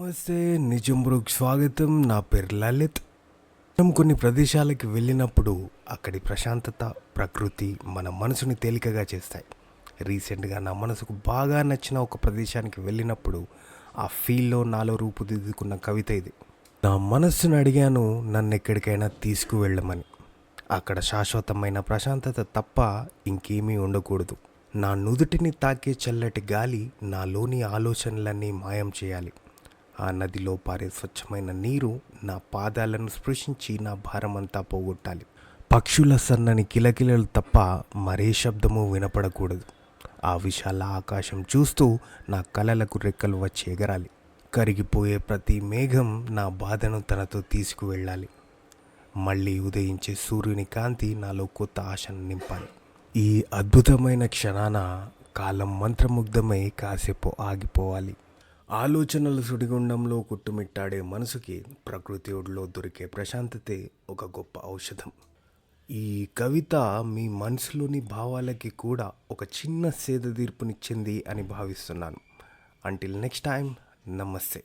నమస్తే, నిజంబ్రుక్ స్వాగతం. నా పేరు లలిత్. మనం కొన్ని ప్రదేశాలకి వెళ్ళినప్పుడు అక్కడి ప్రశాంతత, ప్రకృతి మన మనసుని తేలికగా చేస్తాయి. రీసెంట్గా నా మనసుకు బాగా నచ్చిన ఒక ప్రదేశానికి వెళ్ళినప్పుడు ఆ ఫీల్లో నాలో రూపుదిద్దుకున్న కవిత ఇది. నా మనస్సును అడిగాను నన్ను ఎక్కడికైనా తీసుకువెళ్ళమని. అక్కడ శాశ్వతమైన ప్రశాంతత తప్ప ఇంకేమీ ఉండకూడదు. నా నుదుటిని తాకే చల్లటి గాలి నాలోని ఆలోచనలన్నీ మాయం చేయాలి. ఆ నదిలో పారే స్వచ్ఛమైన నీరు నా పాదాలను స్పృశించి నా భారమంతా పోగొట్టాలి. పక్షుల సన్నని కిలకిలలు తప్ప మరే శబ్దము వినపడకూడదు. ఆ విశాల ఆకాశం చూస్తూ నా కలలకు రెక్కలు వచ్చి ఎగరాలి. కరిగిపోయే ప్రతి మేఘం నా బాధను తనతో తీసుకువెళ్ళాలి. మళ్ళీ ఉదయించే సూర్యుని కాంతి నాలో కొత్త ఆశను నింపాలి. ఈ అద్భుతమైన క్షణాన కాలం మంత్రముగ్ధమై కాసేపు ఆగిపోవాలి. ఆలోచనల సుడిగుండంలో కొట్టుమిట్టాడే మనసుకి ప్రకృతి ఒడిలో దొరికే ప్రశాంతతే ఒక గొప్ప ఔషధం. ఈ కవిత మీ మనసులోని భావాలకి కూడా ఒక చిన్న సేద తీర్పునిచ్చింది అని భావిస్తున్నాను. అంటిల్ నెక్స్ట్ టైం, నమస్తే.